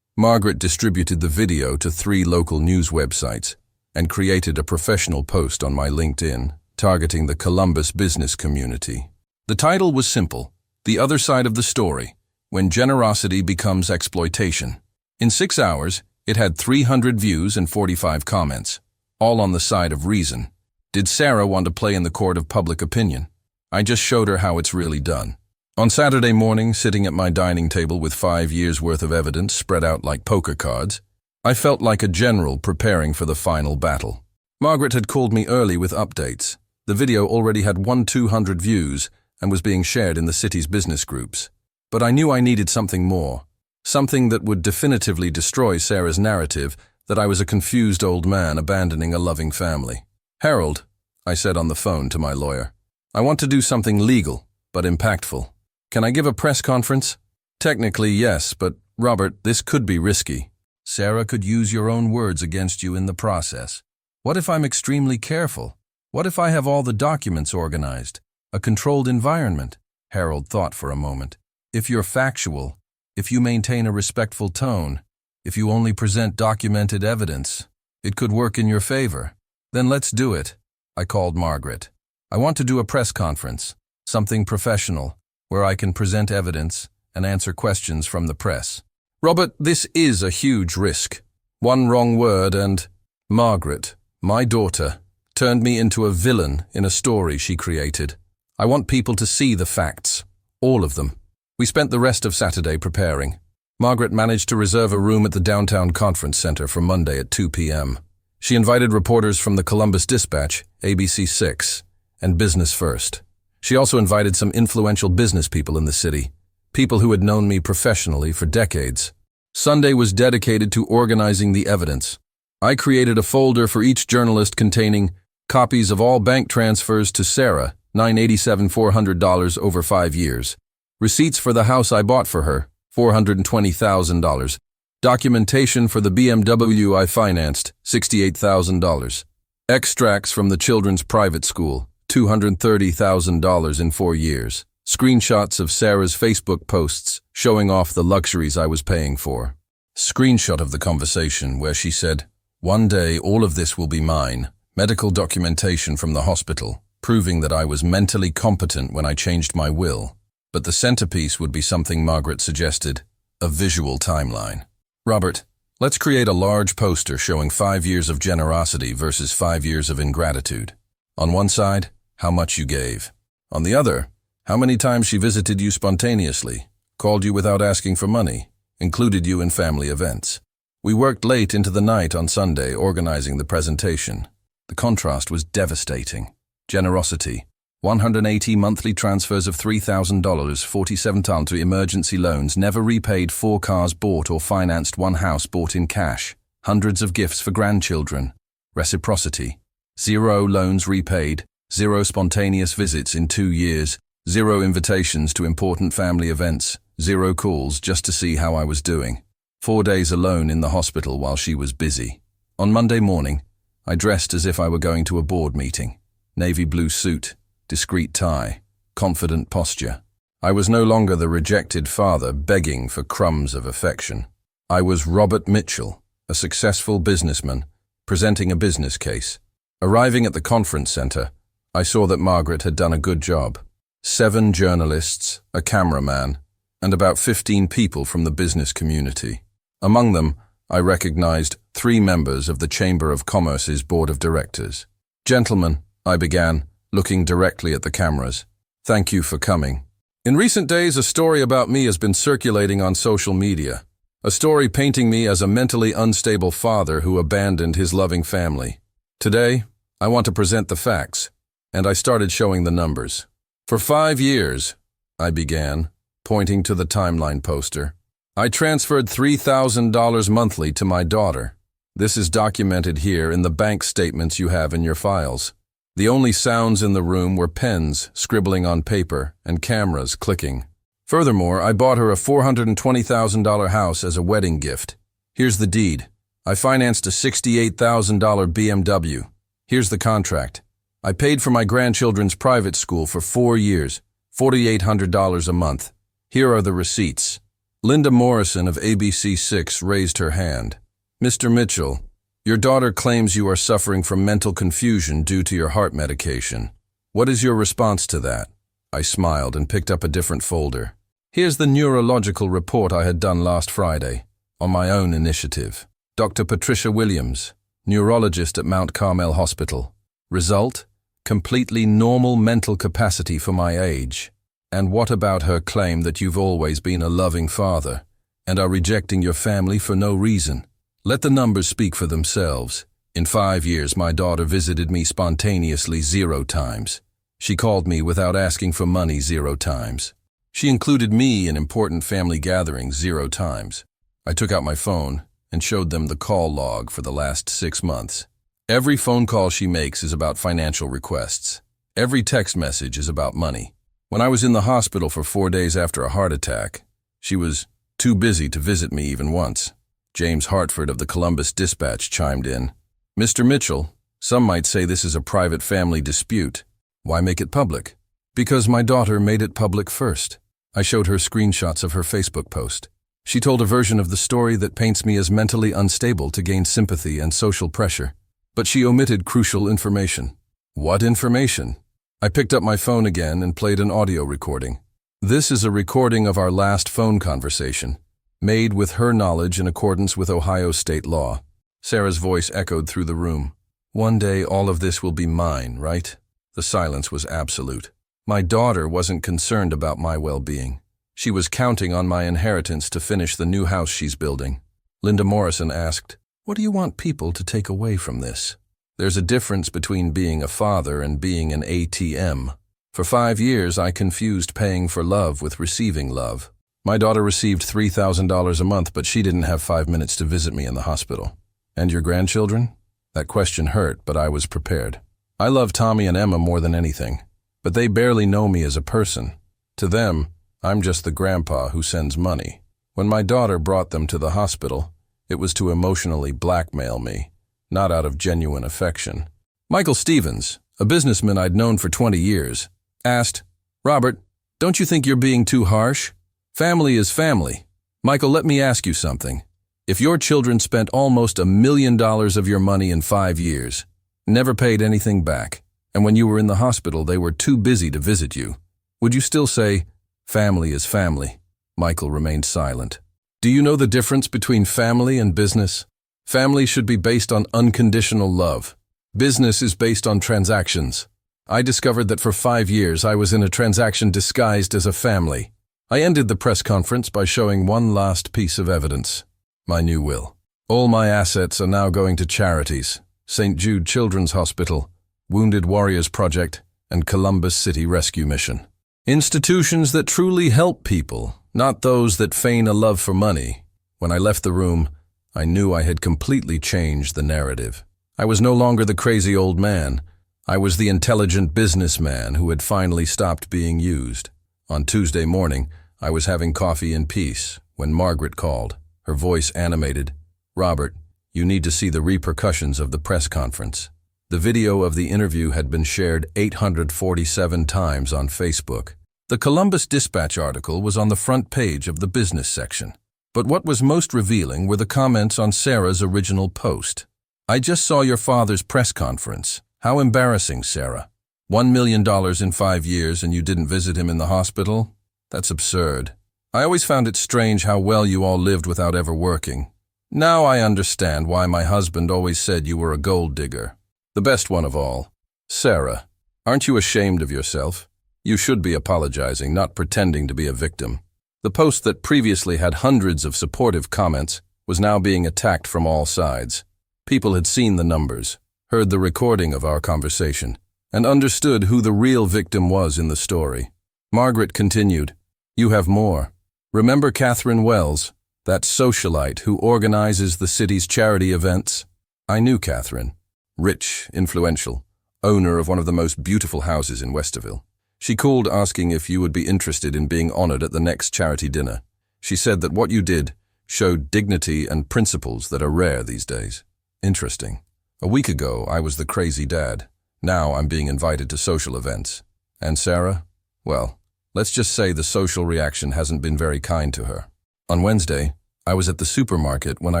A: Margaret distributed the video to 3 local news websites and created a professional post on my LinkedIn, targeting the Columbus business community. The title was simple, The Other Side of the Story, When Generosity Becomes Exploitation. In 6 hours, it had 300 views and 45 comments, all on the side of reason. Did Sarah want to play in the court of public opinion? I just showed her how it's really done. On Saturday morning, sitting at my dining table with 5 years' worth of evidence spread out like poker cards, I felt like a general preparing for the final battle. Margaret had called me early with updates. The video already had 200 views and was being shared in the city's business groups. But I knew I needed something more, something that would definitively destroy Sarah's narrative that I was a confused old man abandoning a loving family. Harold, I said on the phone to my lawyer, I want to do something legal, but impactful. Can I give a press conference? Technically, yes, but Robert, this could be risky. Sarah could use your own words against you in the process. What if I'm extremely careful? What if I have all the documents organized? A controlled environment? Harold thought for a moment. If you're factual, if you maintain a respectful tone, if you only present documented evidence, it could work in your favor. Then let's do it. I called Margaret. I want to do a press conference, something professional, where I can present evidence and answer questions from the press. Robert, this is a huge risk. One wrong word and Margaret, my daughter, turned me into a villain in a story she created. I want people to see the facts, all of them. We spent the rest of Saturday preparing. Margaret managed to reserve a room at the downtown conference center for Monday at 2 p.m. She invited reporters from the Columbus Dispatch, ABC 6, and Business First. She also invited some influential business people in the city, people who had known me professionally for decades. Sunday was dedicated to organizing the evidence. I created a folder for each journalist containing copies of all bank transfers to Sarah, $987,400 over 5 years, receipts for the house I bought for her, $420,000, documentation for the BMW I financed, $68,000, extracts from the children's private school, $230,000 in 4 years, screenshots of Sarah's Facebook posts showing off the luxuries I was paying for. Screenshot of the conversation where she said, "One day all of this will be mine," medical documentation from the hospital, proving that I was mentally competent when I changed my will. But the centerpiece would be something Margaret suggested, a visual timeline. Robert, let's create a large poster showing 5 years of generosity versus 5 years of ingratitude. On one side, how much you gave. On the other, how many times she visited you spontaneously, called you without asking for money, included you in family events. We worked late into the night on Sunday organizing the presentation. The contrast was devastating. Generosity, 180 monthly transfers of $3,000, 47 times to emergency loans, never repaid 4 cars bought or financed 1 house bought in cash, hundreds of gifts for grandchildren. Reciprocity, 0 loans repaid, 0 spontaneous visits in 2 years, 0 invitations to important family events, 0 calls just to see how I was doing. 4 days alone in the hospital while she was busy. On Monday morning, I dressed as if I were going to a board meeting. Navy blue suit, discreet tie, confident posture. I was no longer the rejected father begging for crumbs of affection. I was Robert Mitchell, a successful businessman, presenting a business case. Arriving at the conference center, I saw that Margaret had done a good job. 7 journalists, a cameraman, and about 15 people from the business community. Among them, I recognized 3 members of the Chamber of Commerce's board of directors. "Gentlemen," I began, looking directly at the cameras, "thank you for coming. In recent days, a story about me has been circulating on social media. A story painting me as a mentally unstable father who abandoned his loving family. Today, I want to present the facts, and I started showing the numbers. For 5 years, I began, pointing to the timeline poster, I transferred $3,000 monthly to my daughter. This is documented here in the bank statements you have in your files. The only sounds in the room were pens scribbling on paper and cameras clicking. Furthermore, I bought her a $420,000 house as a wedding gift. Here's the deed. I financed a $68,000 BMW. Here's the contract. I paid for my grandchildren's private school for 4 years, $4,800 a month. Here are the receipts." Linda Morrison of ABC6 raised her hand. "Mr. Mitchell, your daughter claims you are suffering from mental confusion due to your heart medication. What is your response to that?" I smiled and picked up a different folder. "Here's the neurological report I had done last Friday, on my own initiative. Dr. Patricia Williams, neurologist at Mount Carmel Hospital. Result? Completely normal mental capacity for my age. And what about her claim that you've always been a loving father and are rejecting your family for no reason? Let the numbers speak for themselves. In 5 years, my daughter visited me spontaneously 0 times. She called me without asking for money 0 times. She included me in important family gatherings 0 times. I took out my phone and showed them the call log for the last 6 months. Every phone call she makes is about financial requests. Every text message is about money. When I was in the hospital for 4 days after a heart attack, she was too busy to visit me even once. James Hartford of the Columbus Dispatch chimed in. "Mr. Mitchell, some might say this is a private family dispute. Why make it public?" "Because my daughter made it public first." I showed her screenshots of her Facebook post. She told a version of the story that paints me as mentally unstable to gain sympathy and social pressure. But she omitted crucial information. What information? I picked up my phone again and played an audio recording. This is a recording of our last phone conversation, made with her knowledge in accordance with Ohio state law. Sarah's voice echoed through the room. "One day all of this will be mine, right?" The silence was absolute. My daughter wasn't concerned about my well-being. She was counting on my inheritance to finish the new house she's building. Linda Morrison asked, "What do you want people to take away from this?" There's a difference between being a father and being an ATM. For 5 years, I confused paying for love with receiving love. My daughter received $3,000 a month, but she didn't have 5 minutes to visit me in the hospital. "And your grandchildren?" That question hurt, but I was prepared. I love Tommy and Emma more than anything, but they barely know me as a person. To them, I'm just the grandpa who sends money. When my daughter brought them to the hospital, it was to emotionally blackmail me, not out of genuine affection. Michael Stevens, a businessman I'd known for 20 years, asked, "Robert, don't you think you're being too harsh? Family is family." Michael, let me ask you something. If your children spent almost $1 million of your money in 5 years, never paid anything back, and when you were in the hospital they were too busy to visit you, would you still say, "Family is family"? Michael remained silent. Do you know the difference between family and business? Family should be based on unconditional love. Business is based on transactions. I discovered that for 5 years I was in a transaction disguised as a family. I ended the press conference by showing one last piece of evidence. My new will. All my assets are now going to charities, St. Jude Children's Hospital, Wounded Warriors Project, and Columbus City Rescue Mission. Institutions that truly help people, not those that feign a love for money. When I left the room, I knew I had completely changed the narrative. I was no longer the crazy old man. I was the intelligent businessman who had finally stopped being used. On Tuesday morning, I was having coffee in peace when Margaret called, her voice animated. "Robert, you need to see the repercussions of the press conference." The video of the interview had been shared 847 times on Facebook. The Columbus Dispatch article was on the front page of the business section. But what was most revealing were the comments on Sarah's original post. "I just saw your father's press conference. How embarrassing, Sarah. $1 million in 5 years and you didn't visit him in the hospital? That's absurd. I always found it strange how well you all lived without ever working. Now I understand why my husband always said you were a gold digger. The best one of all. Sarah, aren't you ashamed of yourself? You should be apologizing, not pretending to be a victim." The post that previously had hundreds of supportive comments was now being attacked from all sides. People had seen the numbers, heard the recording of our conversation, and understood who the real victim was in the story. Margaret continued, "You have more. Remember Catherine Wells, that socialite who organizes the city's charity events? I knew Catherine. Rich, influential, owner of one of the most beautiful houses in Westerville. She called asking if you would be interested in being honored at the next charity dinner. She said that what you did showed dignity and principles that are rare these days. Interesting. A week ago, I was the crazy dad. Now I'm being invited to social events. And Sarah? Well, let's just say the social reaction hasn't been very kind to her. On Wednesday, I was at the supermarket when I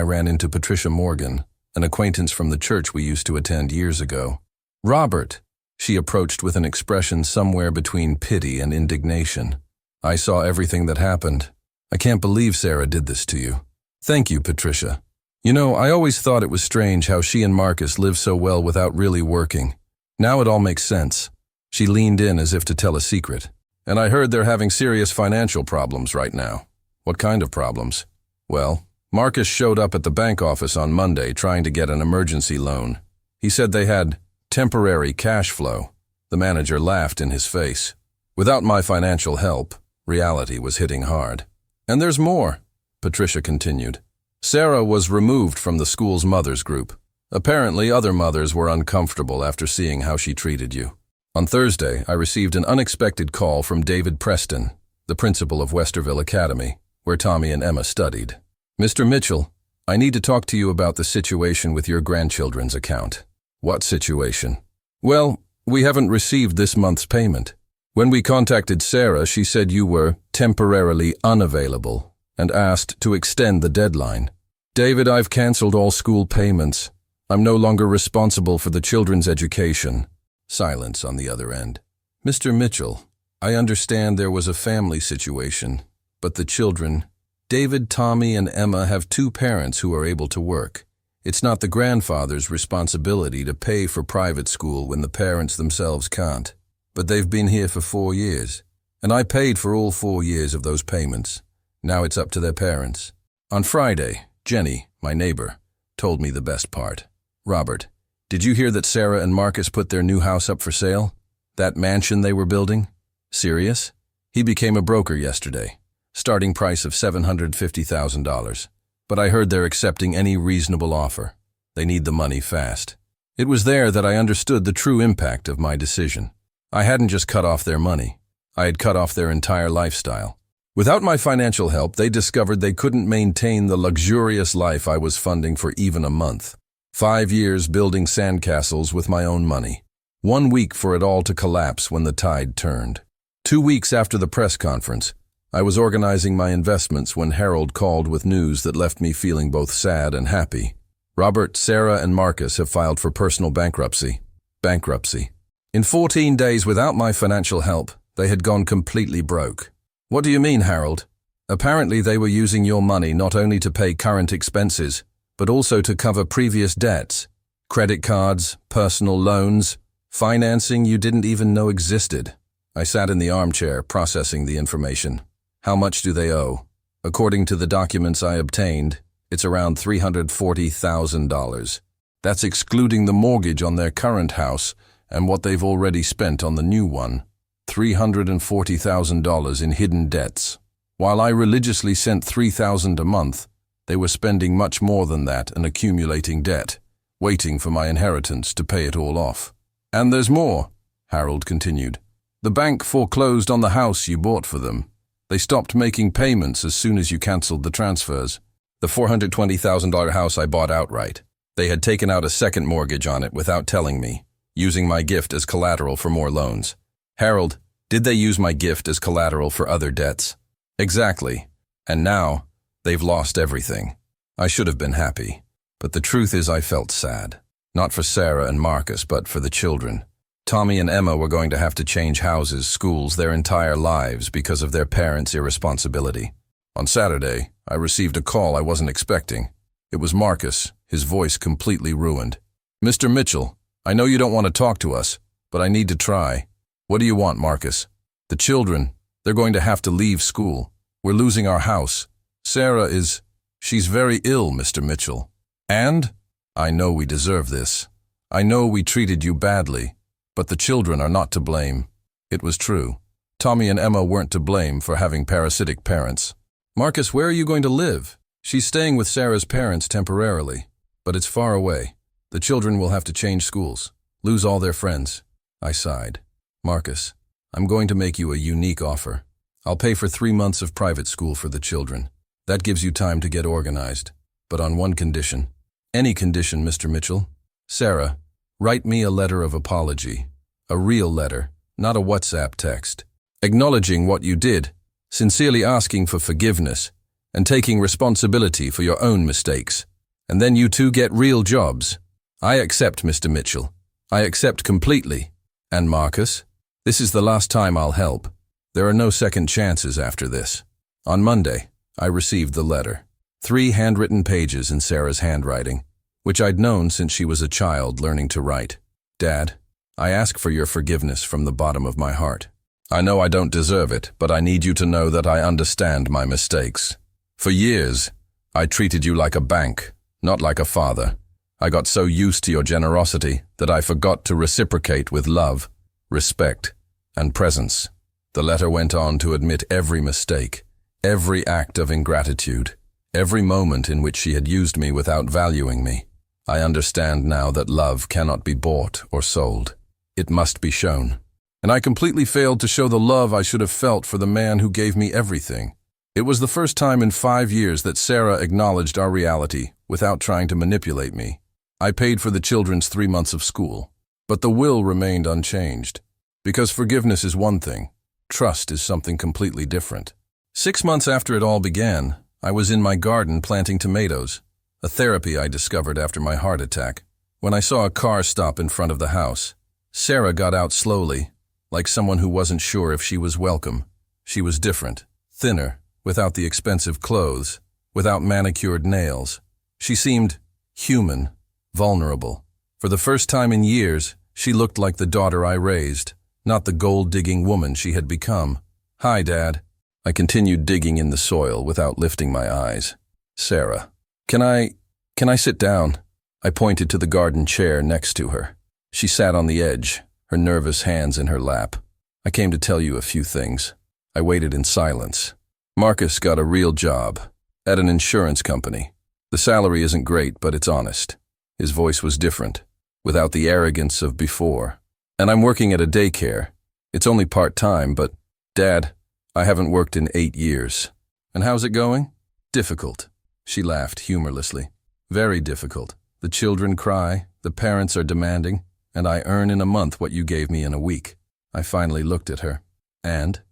A: ran into Patricia Morgan, an acquaintance from the church we used to attend years ago. Robert, she approached with an expression somewhere between pity and indignation. I saw everything that happened. I can't believe Sarah did this to you. Thank you, Patricia. You know, I always thought it was strange how she and Marcus lived so well without really working. Now it all makes sense. She leaned in as if to tell a secret. And I heard they're having serious financial problems right now. What kind of problems? Well, Marcus showed up at the bank office on Monday trying to get an emergency loan. He said they had temporary cash flow. The manager laughed in his face. Without my financial help, reality was hitting hard. And there's more, Patricia continued. Sarah was removed from the school's mothers group. Apparently, other mothers were uncomfortable after seeing how she treated you. On Thursday, I received an unexpected call from David Preston, the principal of Westerville Academy, where Tommy and Emma studied. "Mr. Mitchell, I need to talk to you about the situation with your grandchildren's account." "What situation?" "Well, we haven't received this month's payment. When we contacted Sarah, she said you were temporarily unavailable and asked to extend the deadline. David, I've canceled all school payments. I'm no longer responsible for the children's education." Silence on the other end. "Mr. Mitchell, I understand there was a family situation, but the children, David, Tommy, and Emma have 2 parents who are able to work. It's not the grandfather's responsibility to pay for private school when the parents themselves can't. But they've been here for 4 years, and I paid for all 4 years of those payments. Now it's up to their parents." On Friday, Jenny, my neighbor, told me the best part. "Robert, did you hear that Sarah and Marcus put their new house up for sale? That mansion they were building? Serious? He became a broker yesterday. Starting price of $750,000. But I heard they're accepting any reasonable offer. They need the money fast." It was there that I understood the true impact of my decision. I hadn't just cut off their money. I had cut off their entire lifestyle. Without my financial help, they discovered they couldn't maintain the luxurious life I was funding for even a month. 5 years building sandcastles with my own money. 1 week for it all to collapse when the tide turned. 2 weeks after the press conference, I was organizing my investments when Harold called with news that left me feeling both sad and happy. "Robert, Sarah, and Marcus have filed for personal bankruptcy." Bankruptcy. In 14 days without my financial help, they had gone completely broke. "What do you mean, Harold?" "Apparently they were using your money not only to pay current expenses, but also to cover previous debts. Credit cards, personal loans, financing you didn't even know existed." I sat in the armchair processing the information. "How much do they owe?" "According to the documents I obtained, it's around $340,000. That's excluding the mortgage on their current house and what they've already spent on the new one. $340,000 in hidden debts. While I religiously sent $3,000 a month, they were spending much more than that and accumulating debt, waiting for my inheritance to pay it all off." "And there's more," Harold continued. "The bank foreclosed on the house you bought for them. They stopped making payments as soon as you canceled the transfers. The $420,000 house I bought outright. They had taken out a second mortgage on it without telling me, using my gift as collateral for more loans. Harold, did they use my gift as collateral for other debts? Exactly. And now, they've lost everything. I should have been happy. But the truth is I felt sad. Not for Sarah and Marcus, but for the children. Tommy and Emma were going to have to change houses, schools, their entire lives because of their parents' irresponsibility. On Saturday, I received a call I wasn't expecting. It was Marcus, his voice completely ruined. "Mr. Mitchell, I know you don't want to talk to us, but I need to try. What do you want, Marcus? The children, they're going to have to leave school. We're losing our house. She's very ill, Mr. Mitchell. And? I know we deserve this. I know we treated you badly, but the children are not to blame." It was true. Tommy and Emma weren't to blame for having parasitic parents. "Marcus, where are you going to live?" "She's staying with Sarah's parents temporarily, but it's far away. The children will have to change schools, lose all their friends." I sighed. "Marcus, I'm going to make you a unique offer. I'll pay for 3 months of private school for the children. That gives you time to get organized, but on one condition." "Any condition, Mr. Mitchell." "Sarah, write me a letter of apology. A real letter, not a WhatsApp text. Acknowledging what you did, sincerely asking for forgiveness, and taking responsibility for your own mistakes. And then you two get real jobs. I accept, Mr. Mitchell. I accept completely. And Marcus, this is the last time I'll help. There are no second chances after this." On Monday, I received the letter. 3 handwritten pages in Sarah's handwriting, which I'd known since she was a child learning to write. "Dad, I ask for your forgiveness from the bottom of my heart. I know I don't deserve it, but I need you to know that I understand my mistakes. For years, I treated you like a bank, not like a father. I got so used to your generosity that I forgot to reciprocate with love, respect, and presence." The letter went on to admit every mistake, every act of ingratitude, every moment in which she had used me without valuing me. I understand now that love cannot be bought or sold. It must be shown. And I completely failed to show the love I should have felt for the man who gave me everything. It was the first time in 5 years that Sarah acknowledged our reality without trying to manipulate me. I paid for the children's 3 months of school, but the will remained unchanged. Because forgiveness is one thing, trust is something completely different. 6 months after it all began, I was in my garden planting tomatoes, a therapy I discovered after my heart attack, when I saw a car stop in front of the house. Sarah got out slowly, like someone who wasn't sure if she was welcome. She was different, thinner, without the expensive clothes, without manicured nails. She seemed human, vulnerable. For the first time in years, she looked like the daughter I raised, not the gold-digging woman she had become. "Hi, Dad." I continued digging in the soil without lifting my eyes. "Sarah, can I sit down?" I pointed to the garden chair next to her. She sat on the edge, her nervous hands in her lap. "I came to tell you a few things." I waited in silence. "Marcus got a real job, at an insurance company. The salary isn't great, but it's honest." His voice was different, without the arrogance of before. "And I'm working at a daycare. It's only part-time, but, Dad, I haven't worked in 8 years. And how's it going?" "Difficult." She laughed humorlessly. "Very difficult. The children cry, the parents are demanding, and I earn in a month what you gave me in a week." I finally looked at her. And,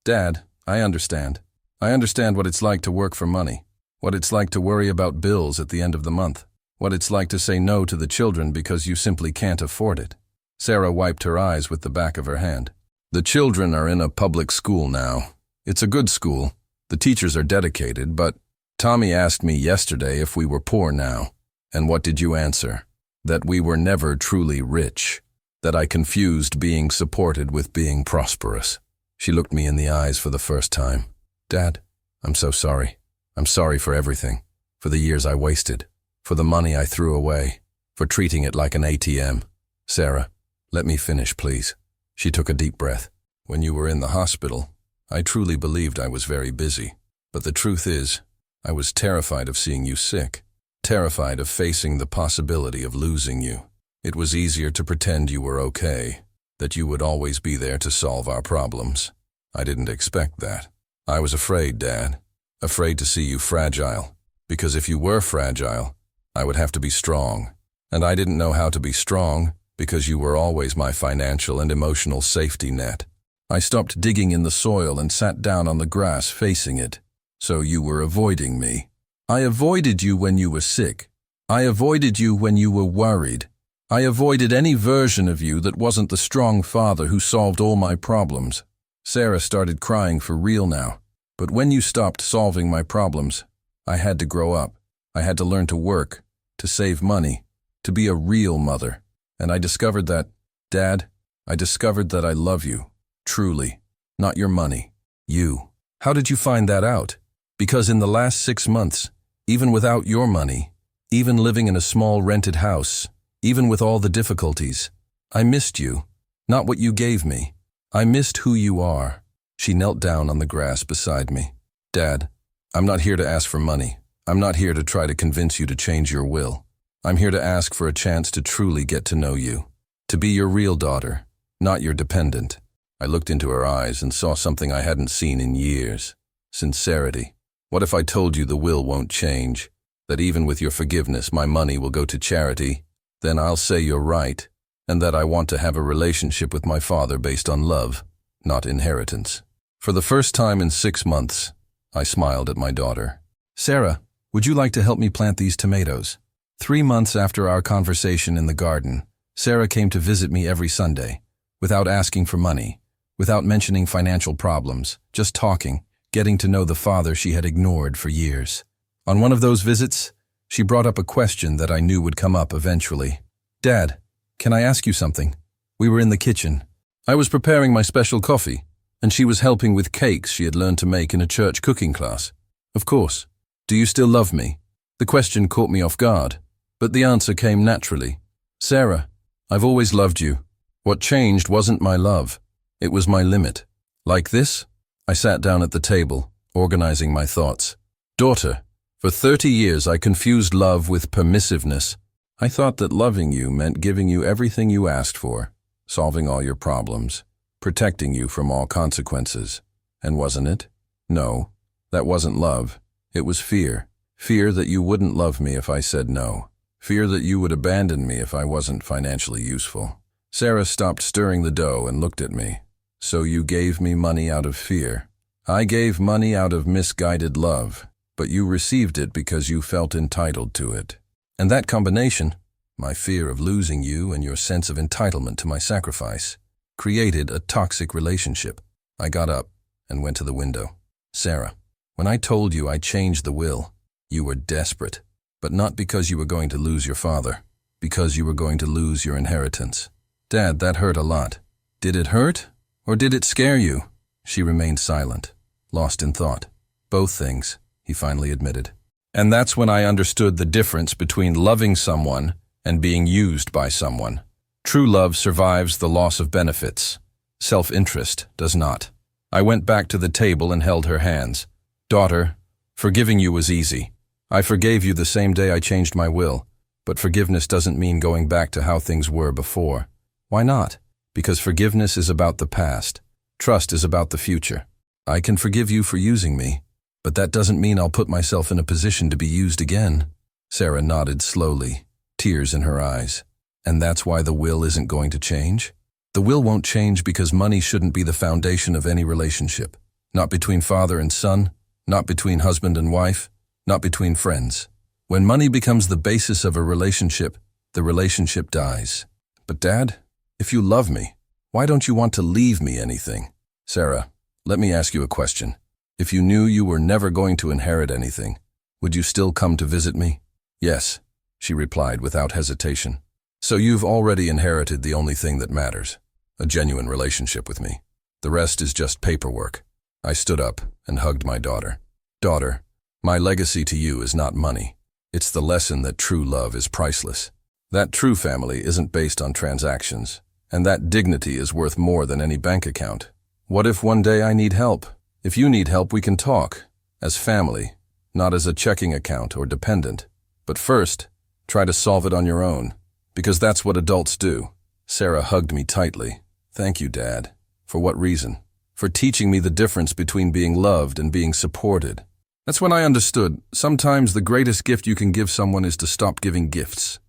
A: Dad, I understand. I understand what it's like to work for money, what it's like to worry about bills at the end of the month, what it's like to say no to the children because you simply can't afford it." Sarah wiped her eyes with the back of her hand. "The children are in a public school now. It's a good school. The teachers are dedicated, but Tommy asked me yesterday if we were poor now. And what did you answer? That we were never truly rich. That I confused being supported with being prosperous." She looked me in the eyes for the first time. "Dad, I'm so sorry. I'm sorry for everything. For the years I wasted. For the money I threw away. For treating it like an ATM. Sarah, let me finish, please." She took a deep breath. "When you were in the hospital, I truly believed I was very busy. But the truth is, I was terrified of seeing you sick. Terrified of facing the possibility of losing you. It was easier to pretend you were okay, that you would always be there to solve our problems. I didn't expect that. I was afraid, Dad. Afraid to see you fragile. Because if you were fragile, I would have to be strong. And I didn't know how to be strong because you were always my financial and emotional safety net. I stopped digging in the soil and sat down on the grass facing it. So you were avoiding me. I avoided you when you were sick. I avoided you when you were worried. I avoided any version of you that wasn't the strong father who solved all my problems. Sarah started crying for real now. But when you stopped solving my problems, I had to grow up. I had to learn to work, to save money, to be a real mother. And I discovered that, Dad, I discovered that I love you, truly, not your money, you. How did you find that out? Because in the last 6 months, even without your money, even living in a small rented house, even with all the difficulties, I missed you, not what you gave me. I missed who you are. She knelt down on the grass beside me. Dad, I'm not here to ask for money. I'm not here to try to convince you to change your will. I'm here to ask for a chance to truly get to know you, to be your real daughter, not your dependent. I looked into her eyes and saw something I hadn't seen in years. Sincerity. What if I told you the will won't change, that even with your forgiveness my money will go to charity? Then I'll say you're right, and that I want to have a relationship with my father based on love, not inheritance. For the first time in 6 months, I smiled at my daughter. Sarah, would you like to help me plant these tomatoes? 3 months after our conversation in the garden, Sarah came to visit me every Sunday, without asking for money, without mentioning financial problems, just talking, getting to know the father she had ignored for years. On one of those visits, she brought up a question that I knew would come up eventually. Dad, can I ask you something? We were in the kitchen. I was preparing my special coffee, and she was helping with cakes she had learned to make in a church cooking class. Of course. Do you still love me? The question caught me off guard, but the answer came naturally. Sarah, I've always loved you. What changed wasn't my love. It was my limit. Like this? I sat down at the table, organizing my thoughts. Daughter, for 30 years I confused love with permissiveness. I thought that loving you meant giving you everything you asked for, solving all your problems, protecting you from all consequences. And wasn't it? No, that wasn't love. It was fear. Fear that you wouldn't love me if I said no. Fear that you would abandon me if I wasn't financially useful. Sarah stopped stirring the dough and looked at me. So you gave me money out of fear. I gave money out of misguided love, but you received it because you felt entitled to it. And that combination, my fear of losing you and your sense of entitlement to my sacrifice, created a toxic relationship. I got up and went to the window. Sarah, when I told you I changed the will, you were desperate, but not because you were going to lose your father, because you were going to lose your inheritance. Dad, that hurt a lot. Did it hurt, or did it scare you? She remained silent, lost in thought. Both things, he finally admitted. And that's when I understood the difference between loving someone and being used by someone. True love survives the loss of benefits. Self-interest does not. I went back to the table and held her hands. Daughter, forgiving you was easy. I forgave you the same day I changed my will, but forgiveness doesn't mean going back to how things were before. Why not? Because forgiveness is about the past. Trust is about the future. I can forgive you for using me, but that doesn't mean I'll put myself in a position to be used again. Sarah nodded slowly, tears in her eyes. And that's why the will isn't going to change? The will won't change because money shouldn't be the foundation of any relationship. Not between father and son, not between husband and wife, not between friends. When money becomes the basis of a relationship, the relationship dies. But Dad, if you love me, why don't you want to leave me anything? Sarah, let me ask you a question. If you knew you were never going to inherit anything, would you still come to visit me? Yes, she replied without hesitation. So you've already inherited the only thing that matters, a genuine relationship with me. The rest is just paperwork. I stood up and hugged my daughter. Daughter, my legacy to you is not money. It's the lesson that true love is priceless. That true family isn't based on transactions, and that dignity is worth more than any bank account. What if one day I need help? If you need help, we can talk, as family, not as a checking account or dependent. But first, try to solve it on your own, because that's what adults do. Sarah hugged me tightly. Thank you, Dad. For what reason? for teaching me the difference between being loved and being supported. That's when I understood, sometimes the greatest gift you can give someone is to stop giving gifts.